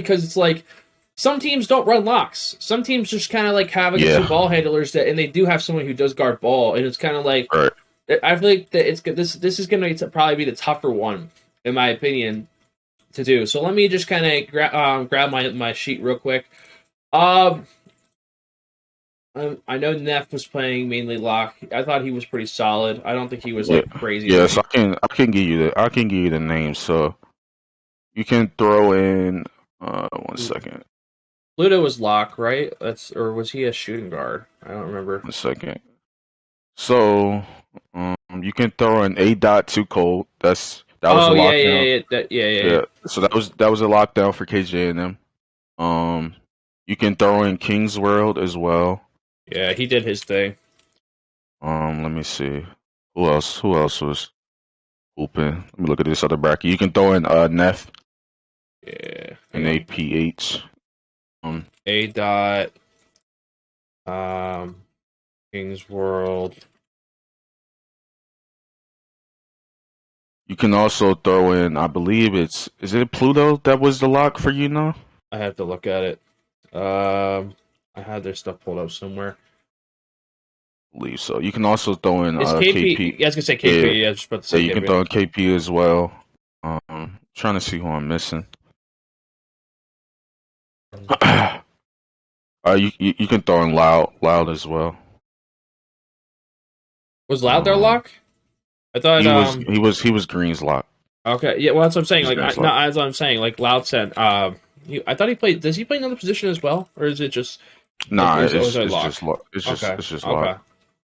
because it's like some teams don't run locks. Some teams just kind of like have like two ball handlers and they do have someone who does guard ball, and it's kind of like I feel like that it's good. This is going to probably be the tougher one in my opinion to do. So let me just kind of grab my sheet real quick. I know Neff was playing mainly lock. I thought he was pretty solid. I don't think he was like crazy. Yeah, so I can give you the names. So you can throw in 1 second. Pluto was lock, right? Or was he a shooting guard? I don't remember. 1 second. So you can throw in A.2KLeague. That was a lockdown. Yeah. So that was a lockdown for KJ and them. You can throw in King's World as well. Yeah, he did his thing. Let me see. Who else was open? Let me look at this other bracket. You can throw in Neff. Yeah. And APH. A dot. King's World. You can also throw in, I believe is it Pluto that was the lock for you now? I have to look at it. I had their stuff pulled up somewhere. I believe so. You can also throw in KP. Yeah, I was gonna say KP. Yeah, I was just about to say you can throw in KP as well. Trying to see who I'm missing. You can throw in Loud as well. Was Loud their lock? I thought he was Green's lock. Okay, yeah, well that's what I'm saying. Like, no, as I'm saying, like Loud said, I thought he played. Does he play another position as well, or is it just? Nah, it's just lock. It's just lock. I just want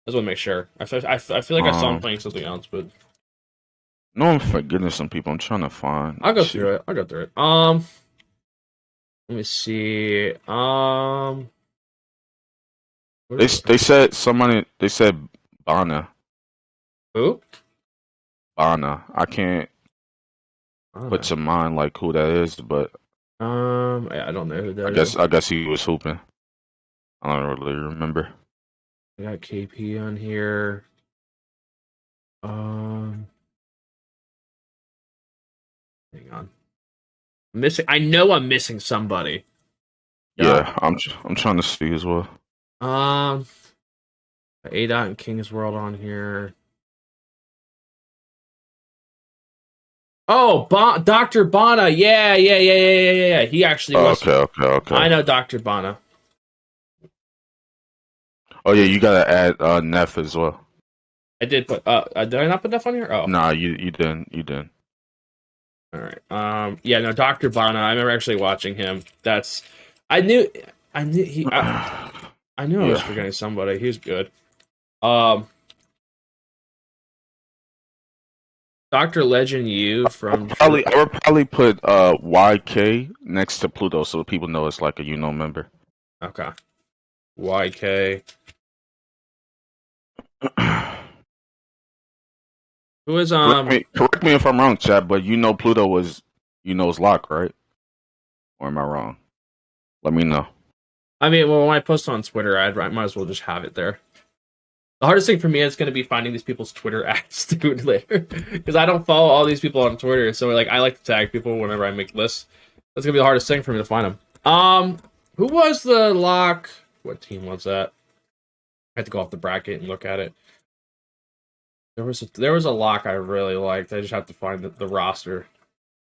to make sure. I feel like I saw him playing something else, but no, I'm forgetting some people. I'm trying to find. I'll go through it. Let me see. They said Bana. Who? Bana. I can't put to mind like who that is, but I don't know who that is. I guess he was hooping. I don't really remember. I got KP on here. Hang on. I know I'm missing somebody. Yeah, I'm trying to see as well. A dot and King's World on here. Oh, Dr. Bana. Yeah. He actually was. Okay. I know Dr. Bana. Oh yeah, you gotta add Neff as well. I did put. Did I not put Neff on here? Oh, nah, you didn't. All right. Yeah, no, Dr. Bana. I remember actually watching him. I knew he. I knew I was forgetting somebody. He was good. Dr. Legend U from I would probably put YK next to Pluto so people know it's like a member. Okay. YK. Who is correct me if I'm wrong, chat, but Pluto was his lock, right? Or am I wrong? Let me know. I mean, well, when I post on Twitter, I might as well just have it there. The hardest thing for me is going to be finding these people's Twitter ads, dude, later. Because I don't follow all these people on Twitter, so like I like to tag people whenever I make lists. That's going to be the hardest thing for me to find them. Who was the lock? What team was that? I had to go off the bracket and look at it. There was a lock I really liked. I just have to find the roster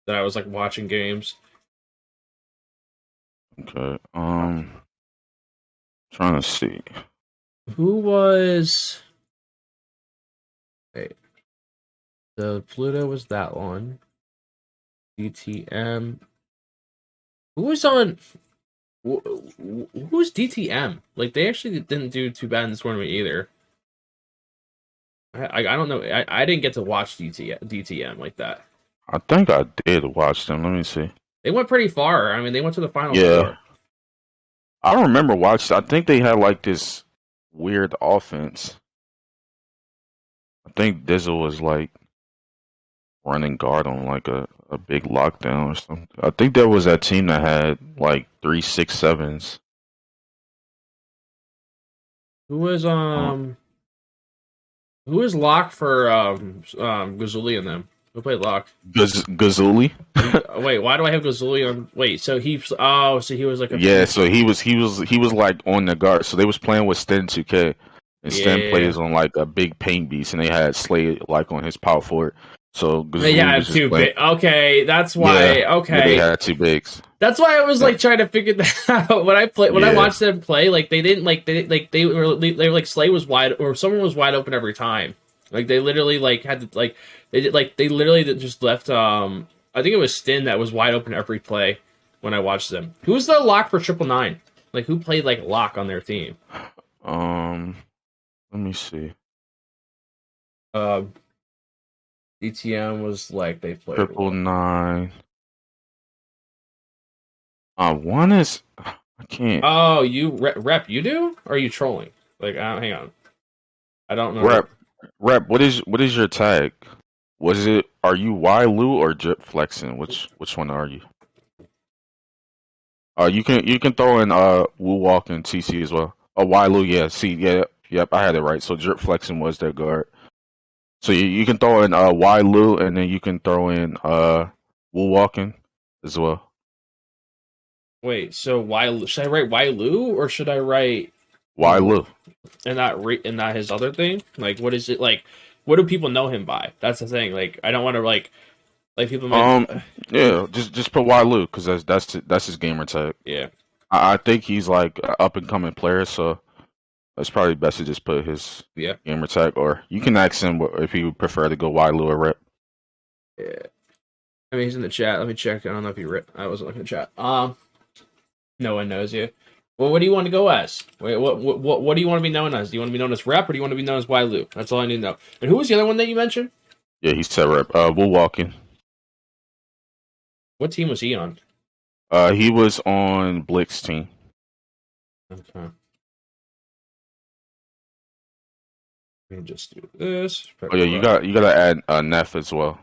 that I was like watching games. Okay. Trying to see. Who was? Wait. The Pluto was that one. DTM. Who was on? Who's DTM? Like they actually didn't do too bad in this tournament either. I don't know. I didn't get to watch DTM like that. I think I did watch them. Let me see. They went pretty far. I mean, they went to the final four. I don't remember watching. I think they had like this weird offense. I think Dizzle was like running guard on like a big lockdown or something. I think there was that team that had like 3, 6, 7s. Who was locked for Gazuli and them? Who played lock? Gazuli. Wait, why do I have Gazuli on? Wait, so so he was like a Yeah, three. so he was like on the guard. So they was playing with Sten 2K, and Sten Yeah, plays on like a big paint beast, and they had Slade like on his power forward. So they Gazuli had was just two playing. big. Okay, that's Yeah, why. yeah, they Okay, had two bigs. that's why I was Yeah, like trying to figure that out when I yeah. watched them play. Like they didn't they were like Slay was wide or someone was wide open every time. Like they literally like had to like they did like they literally just left. I think it was Stin that was wide open every play when I watched them. Who was the lock for 999? Like who played like lock on their team? Um, let me see. Um, DTM was like they played Triple what? nine. One is I can't Oh, you rep you do? Or are you trolling? Like, hang on, I don't know. rep rep. What is your tag? Was it are you Lu or Drip Flexing? Which one are you? You can throw in Wu Walk and TC as well. Oh Lu, yeah. See, yeah, yep, I had it right. So Drip Flexing was their guard. So you can throw in Lu and then you can throw in Wu Walking as well. Wait, so why should I write Lu or should I write Lu. and not his other thing? Like, what is it like? What do people know him by? That's the thing. Like, I don't want to like people might. Um, yeah, just put Lu because that's his gamer tag. Yeah, I think he's like an up and coming player, so it's probably best to just put his yeah, gamer tag, or you can ask him if he would prefer to go Lu or Rep. yeah. I mean, he's in the chat. Let me check. I don't know if he I wasn't looking at the chat. No one knows you. Well, what do you want to go as? Wait, what do you want to be known as? Do you want to be known as Rep or do you want to be known as Lu? That's all I need to know. And who was the other one that you mentioned? Yeah, he said Rep. Wu Walking. What team was he on? He was on Blick's team. Okay. Let me just do this. Oh yeah, you gotta add Neff as well.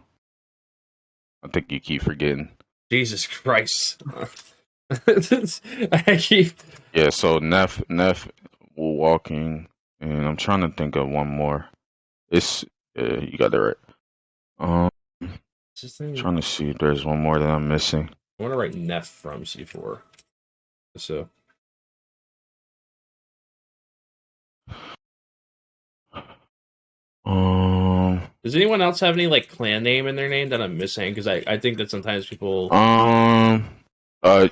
I think you keep forgetting. Jesus Christ. I keep. Yeah, so Neff, Wu Walking, and I'm trying to think of one more. It's you got that right. Um, trying to see if there's one more that I'm missing. I want to write Neff from C4. So. Does anyone else have any like clan name in their name that I'm missing? Because I think that sometimes people.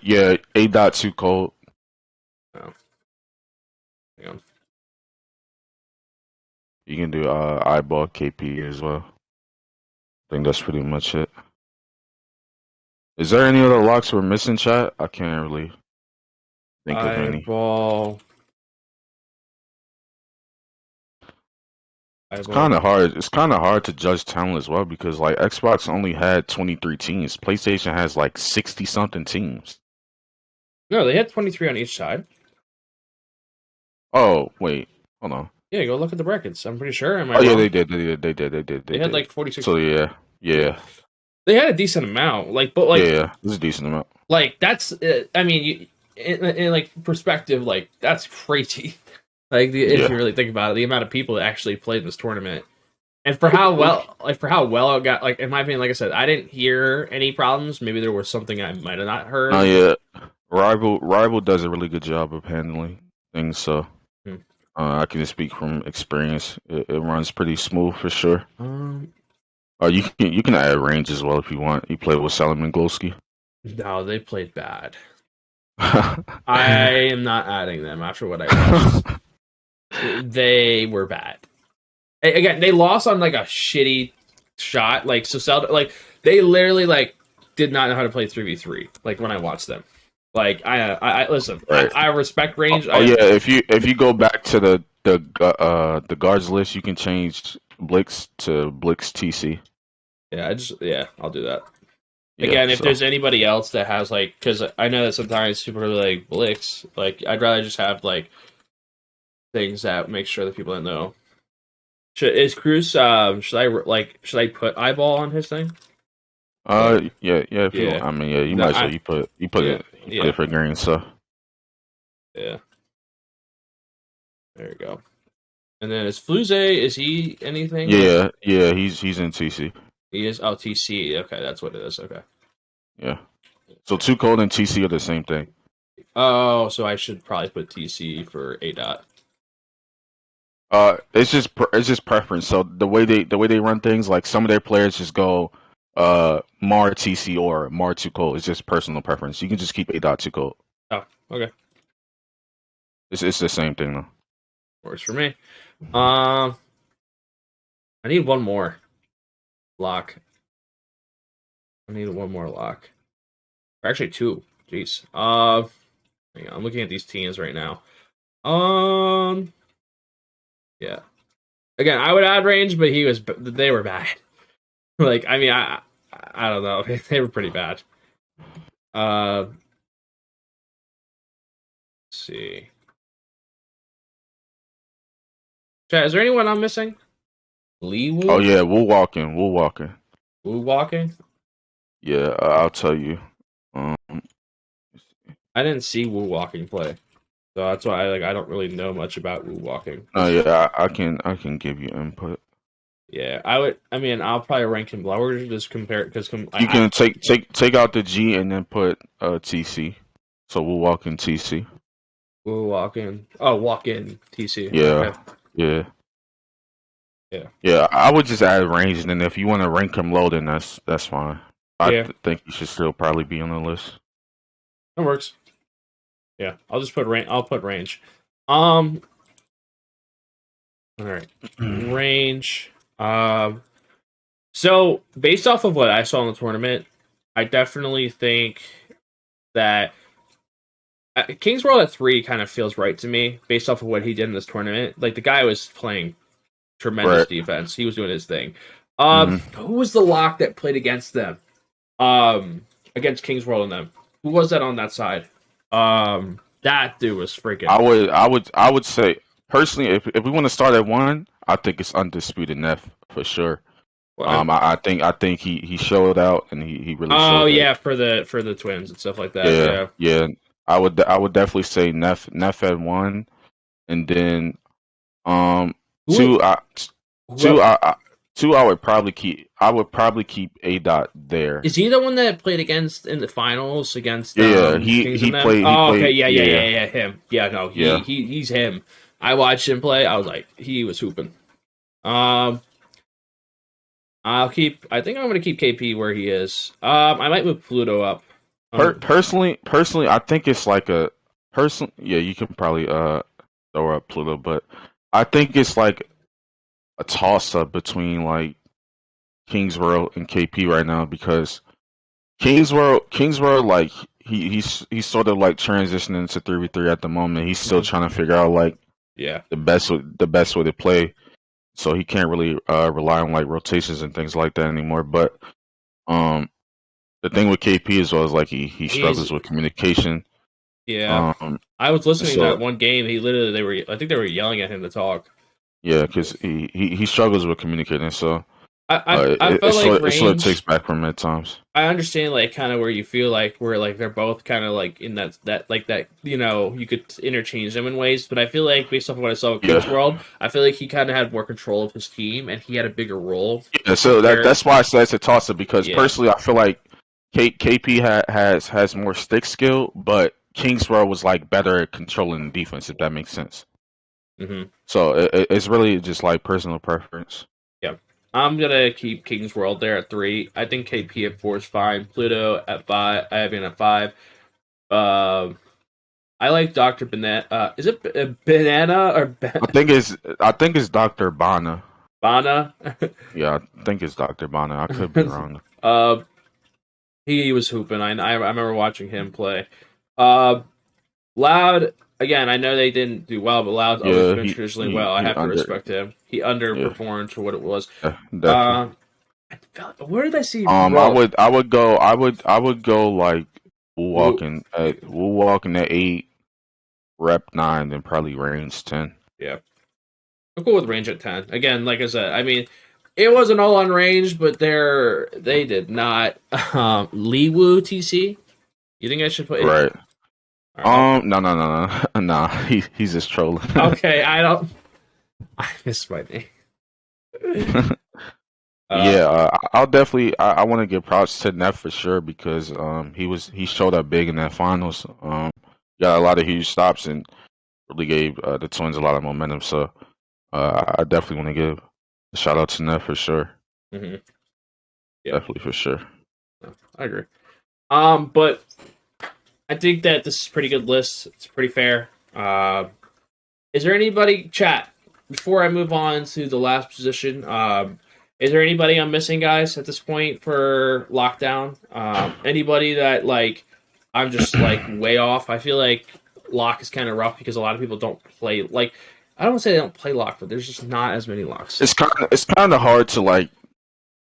Yeah, A.2 Cold. Oh. Hang on. You can do eyeball KP as well. I think that's pretty much it. Is there any other locks we're missing, chat? I can't really think of any. Eyeball. It's kind of hard. It's kind of hard to judge talent as well because like Xbox only had 23 teams. PlayStation has like 60 something teams. No, they had 23 on each side. Oh wait, hold on. Yeah, go look at the brackets. I'm pretty sure. Am I Oh yeah, wrong? they did. They had like 46. So yeah. They had a decent amount. Like, but like, Yeah, this is a decent amount. like that's. I mean, in like perspective, like that's crazy. Like if you really think about it, the amount of people that actually played this tournament, and for how well it got. Like in my opinion, like I said, I didn't hear any problems. Maybe there was something I might have not heard. Oh yeah, Rival does a really good job of handling things. So I can just speak from experience. It runs pretty smooth for sure. You can add range as well if you want. You play with Solomon Glowski. No, they played bad. I am not adding them after what I watched. They were bad. Again, they lost on like a shitty shot. Like like they literally like did not know how to play 3v3. Like when I watched them. Like I listen. Right. I respect range. Yeah, if you go back to the guards list, you can change Blix to Blix TC. Yeah, I'll do that. Again, if there's anybody else that has like, because I know that sometimes people are like Blix. Like I'd rather just have like things that make sure that people don't know. Is Cruz? Should I put eyeball on his thing? Yeah. If you want. I mean, yeah, you might as well. You put it for green. So yeah, there you go. And then is Fluze? Is he anything? Yeah, he's in TC. He is TC. Okay, that's what it is. Okay. Yeah. So Too Cold and TC are the same thing. Oh, so I should probably put TC for A dot. It's just preference. So the way they run things, like some of their players just go Mar TC or Mar Too Cold. It's just personal preference. You can just keep A dot Too Cold. Oh, okay. It's the same thing though. Works for me. I need one more lock. I need one more lock. Or actually, two. Jeez. Hang on, I'm looking at these teams right now. Yeah. Again, I would add range, but they were bad. Like, I mean, I don't know. They were pretty bad. Let's see. Chat, is there anyone I'm missing? Lee Wu? Oh yeah, Wu Walking. Wu walking? Yeah, I'll tell you. I didn't see Wu walking play. So that's why I don't really know much about Wu walking. Oh yeah, I can give you input. Yeah, I would. I mean, I'll probably rank him lower to just compare because You can take out the G and then put TC. So Wu Walking TC. Wu walking. Oh, walk in TC. Yeah, okay. yeah. I would just add range, and then if you want to rank him low, then that's fine. I think he should still probably be on the list. That works. Yeah, I'll just put range. I'll put range. All right, range. So based off of what I saw in the tournament, I definitely think that King's World at 3 kind of feels right to me based off of what he did in this tournament. Like the guy was playing tremendous defense. He was doing his thing. Who was the lock that played against them? Against King's World and them. Who was that on that side? That dude was freaking. I would say personally, if we want to start at 1, I think it's Undisputed Neff for sure. Well, I think he showed out and he really. Oh yeah, for the twins and stuff like that. Yeah. I would definitely say Neff at 1, and then two. I would probably keep. A dot there. Is he the one that played against in the finals against? He played. Yeah, him. Yeah, no, he's him. I watched him play. I was like, he was hooping. I think I'm gonna keep KP where he is. I might move Pluto up. Personally, I think it's like a person. Yeah, you can probably throw up Pluto, but I think it's like a toss up between like King's World and KP right now because King's World, like he's sort of like transitioning to 3v3 at the moment. He's still trying to figure out like the best way to play, so he can't really rely on like rotations and things like that anymore. But the thing with KP as well is like he struggles with communication. Yeah, I was listening to that one game. I think they were yelling at him to talk. Yeah, because he struggles with communicating. So I felt like range, it sort of takes back from him at times. I understand like kind of where you feel like where like they're both kind of like in that you could interchange them in ways, but I feel like based off of what I saw with King's World, I feel like he kind of had more control of his team and he had a bigger role. Yeah, so that's why I said it's a toss up because personally I feel like KP has more stick skill, but King's World was like better at controlling the defense, if that makes sense. Mm-hmm. So it's really just like personal preference. Yeah, I'm gonna keep King's World there at 3. I think KP at 4 is fine. Pluto at 5. I have him at 5. I like Dr. Banana. Is it Banana or? I think it's Dr. Bana. Bana. Yeah, I think it's Dr. Bana. I could be wrong. He was hooping. I remember watching him play. Loud. Again, I know they didn't do well, but Loud's always been traditionally well. I have to respect him. He underperformed for what it was. Where did I see? I would go like walking at 8, rep 9, then probably range 10. Yeah, I'm cool with range at 10. Again, like I said, I mean, it wasn't all on range, but they did not. Lee Wu TC. You think I should put right? No. He's just trolling. Okay, I missed my name. Yeah, I'll definitely. I want to give props to Neff for sure because he showed up big in that finals. Got a lot of huge stops and really gave the Twins a lot of momentum. So I definitely want to give a shout out to Neff for sure. hmm Yeah, Definitely for sure. I agree. But I think that this is a pretty good list. It's pretty fair. Is there anybody, chat, before I move on to the last position, is there anybody I'm missing, guys, at this point for lockdown? Anybody that, like, I'm just, like, way off? I feel like lock is kind of rough because a lot of people don't play, like, I don't want to say they don't play lock, but there's just not as many locks. It's kind of hard to like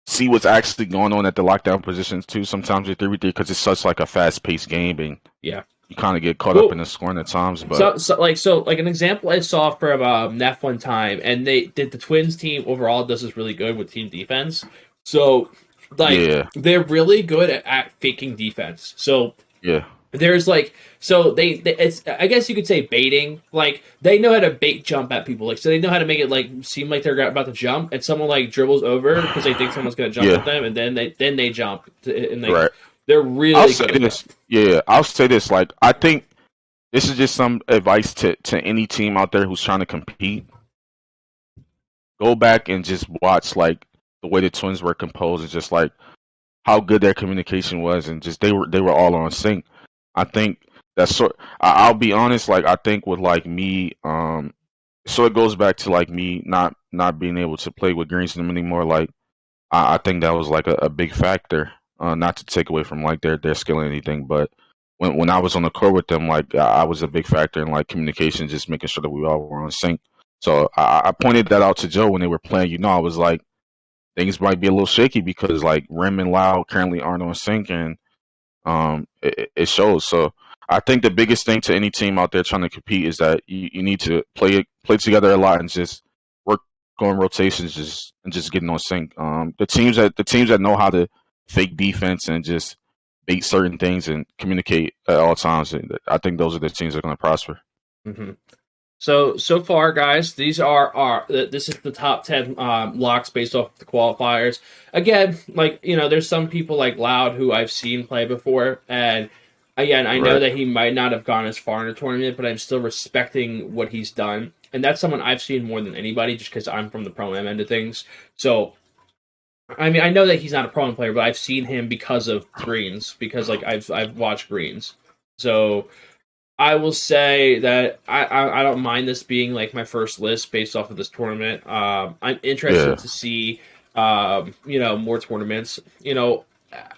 see what's actually going on at the lockdown positions too. Sometimes with 3v3 because it's such like a fast paced game and Yeah. you kind of get caught up in Well, the scoring at times. But so, an example I saw from Neff one time, and they did the Twins team overall does this really good with team defense. So, like, yeah, they're really good at faking defense. So yeah, there's like, so they it's, I guess you could say baiting. Like, they know how to bait jump at people. Like, so they know how to make it like seem like they're about to jump, and someone like dribbles over because they think someone's gonna jump at yeah, them, and then they jump, and like right. they're I'll really say good at that. this. Yeah, I'll say this. Like, I think this is just some advice to any team out there who's trying to compete. Go back and just watch like the way the Twins were composed and just like how good their communication was and just they were all on sync. I think that's sort. I'll be honest. Like I think with like me, so it goes back to like me not being able to play with Greenstone anymore. Like I think that was like a big factor. Not to take away from like their skill or anything, but when I was on the court with them, like I was a big factor in like communication, just making sure that we all were on sync. So I pointed that out to Joe when they were playing. I was like, things might be a little shaky because like Rim and Lau currently aren't on sync, and it shows. So I think the biggest thing to any team out there trying to compete is that you need to play together a lot and just work on rotations, just getting on sync. The teams that know how to fake defense and just bait certain things and communicate at all times, I think those are the teams that are going to prosper. hmm So far, guys, these are our this is the top 10 locks based off the qualifiers. Again, like, there's some people like Loud who I've seen play before, and again, I know Right. that he might not have gone as far in a tournament, but I'm still respecting what he's done, and that's someone I've seen more than anybody, just because I'm from the pro am end of things. So I mean, I know that he's not a pro am player, but I've seen him because of Greens, because like I've watched Greens. So I will say that I don't mind this being like my first list based off of this tournament. I'm interested Yeah. to see more tournaments.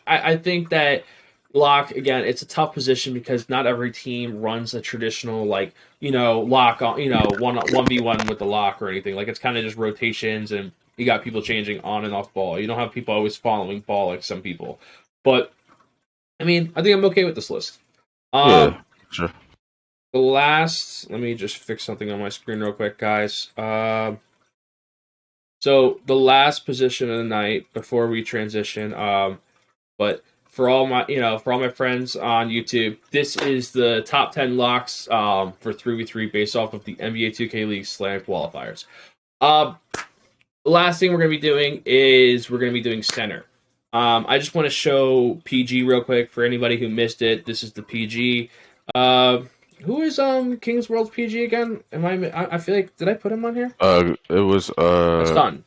I think that lock, again, it's a tough position because not every team runs a traditional like lock on one v one with the lock or anything. Like, it's kind of just rotations, and you got people changing on and off ball. You don't have people always following ball like some people. But I mean, I think I'm okay with this list. Um, Yeah. Sure. the last, let me just fix something on my screen real quick, guys. So the last position of the night before we transition, but for all my friends on YouTube, this is the top 10 locks for 3v3 based off of the NBA 2K League Slam qualifiers. Um, the last thing we're going to be doing is we're going to be doing center. I just want to show PG real quick for anybody who missed it. This is the PG. Uh, who is King's World's PG again? I feel like, did I put him on here? It was Stun.